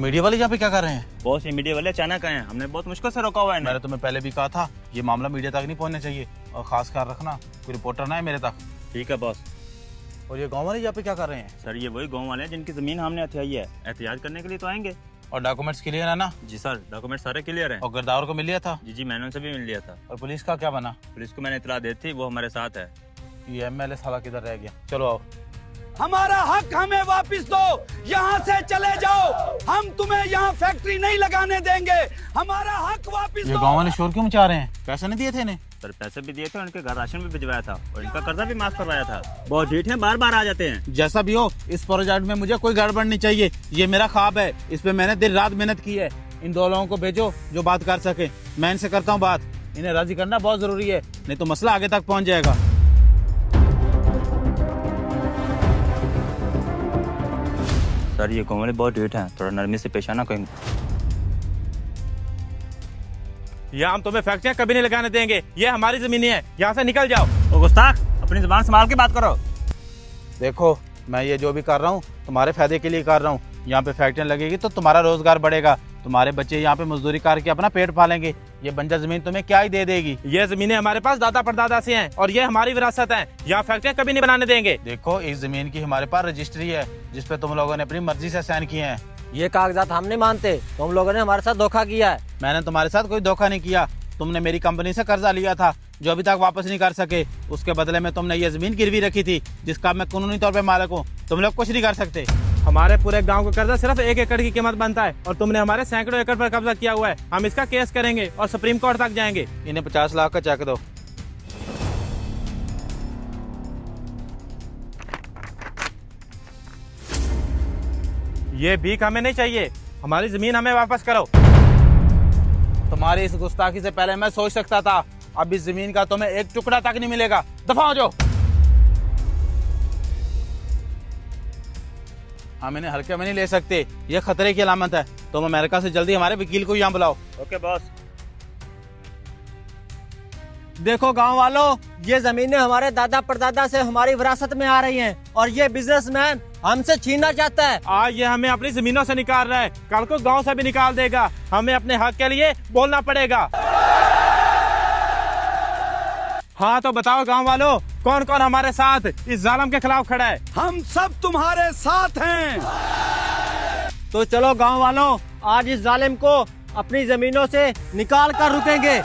Media वाले यहाँ पे क्या कर रहे हैं? बॉस ये मीडिया वाले अचानक आए हैं, हमने बहुत मुश्किल से रोका हुआ है। मैंने तुम्हें पहले भी कहा था ये मामला मीडिया तक नहीं पहुंचना चाहिए और खास ख्याल रखना कोई रिपोर्टर ना है मेरे तक। ठीक है बॉस। और ये गाँव वाले यहाँ पे क्या कर रहे हैं? सर ये वही गाँव वाले हैं जिनकी जमीन हमने हथियाई है, एहतियात करने के लिए तो आएंगे। और डॉक्यूमेंट्स क्लियर है ना? जी सर, डॉक्यूमेंट सारे क्लियर हैं। और गिरदावर को मिल लिया था? जी मैंने उनसे भी मिल लिया था। और पुलिस का क्या बना? पुलिस को मैंने इतला दी थी, वो हमारे साथ है। ये एमएलए साला किधर रह गया? चलो आओ। हमारा हक हमें वापस दो, यहाँ से चले जाओ, हम तुम्हें यहाँ फैक्ट्री नहीं लगाने देंगे, हमारा हक वापस ये दो। गाँव वाले शोर क्यों मचा रहे हैं? पैसे नहीं दिए थे इन्हें? सर पैसे भी दिए थे, उनके घर राशन भी भिजवाया था और इनका कर्जा भी माफ करवाया था। बहुत ढीठ है, बार बार आ जाते हैं। जैसा भी हो इस प्रोजेक्ट में मुझे कोई गड़बड़ नहीं चाहिए। ये मेरा ख्वाब है, इस पे मैंने दिन रात मेहनत की है। इन दो लोगों को भेजो जो बात कर सके, मैं इनसे करता हूँ बात। इन्हें राजी करना बहुत जरूरी है, नहीं तो मसला आगे तक पहुँच जाएगा। सर ये गाँव वाले बहुत ढीठ हैं, थोड़ा नरमी से पेश आना कहीं। यहाँ हम तुम्हें फैक्ट्रियाँ कभी नहीं लगाने देंगे, ये हमारी जमीन है, यहाँ से निकल जाओ। ओ गुस्ताख, अपनी जुबान संभाल के बात करो। देखो मैं ये जो भी कर रहा हूँ तुम्हारे फायदे के लिए कर रहा हूँ। यहाँ पे फैक्ट्रियाँ लगेगी तो तुम्हारा रोजगार बढ़ेगा, तुम्हारे बच्चे यहाँ पे मजदूरी करके अपना पेट पालेंगे। ये बंजर जमीन तुम्हें क्या ही दे देगी? ये जमीनें हमारे पास दादा परदादा से हैं और ये हमारी विरासत है। यहाँ फैक्ट्रियाँ कभी नहीं बनाने देंगे। देखो इस जमीन की हमारे पास रजिस्ट्री है जिसपे तुम लोगों ने अपनी मर्जी से साइन किए हैं। ये कागजात हम नहीं मानते, तुम लोगों ने हमारे साथ धोखा किया है। मैंने तुम्हारे साथ कोई धोखा नहीं किया। तुमने मेरी कंपनी से कर्जा लिया था जो अभी तक वापस नहीं कर सके। उसके बदले में तुमने ये जमीन गिरवी रखी थी जिसका मैं कानूनी तौर पे मालिक हूँ। तुम लोग कुछ नहीं कर सकते। हमारे पूरे गांव का कर्जा सिर्फ 1 एकड़ की कीमत बनता है और तुमने हमारे सैकड़ों एकड़ पर कब्जा किया हुआ है। हम इसका केस करेंगे और सुप्रीम कोर्ट तक जाएंगे। इन्हें 50 लाख का चेक दो। ये भीख हमें नहीं चाहिए, हमारी जमीन हमें वापस करो। तुम्हारी इस गुस्ताखी से पहले मैं सोच सकता था, अब इस जमीन का तुम्हें एक टुकड़ा तक नहीं मिलेगा। दफा हो जाओ। हम इन्हें हल्के में नहीं ले सकते, ये खतरे की अलामत है। तुम अमेरिका से जल्दी हमारे वकील को यहाँ बुलाओ। Okay boss. देखो गांव वालों, ये जमीनें हमारे दादा परदादा से हमारी विरासत में आ रही हैं और ये बिजनेसमैन हमसे छीनना चाहता है। आज ये हमें अपनी जमीनों से निकाल रहा है, कल को गांव से भी निकाल देगा। हमें अपने हक के लिए बोलना पड़ेगा। हाँ तो बताओ गांव वालों, कौन कौन हमारे साथ इस जालिम के खिलाफ खड़ा है? हम सब तुम्हारे साथ हैं। तो चलो गांव वालों, आज इस जालिम को अपनी जमीनों से निकाल कर रुकेंगे।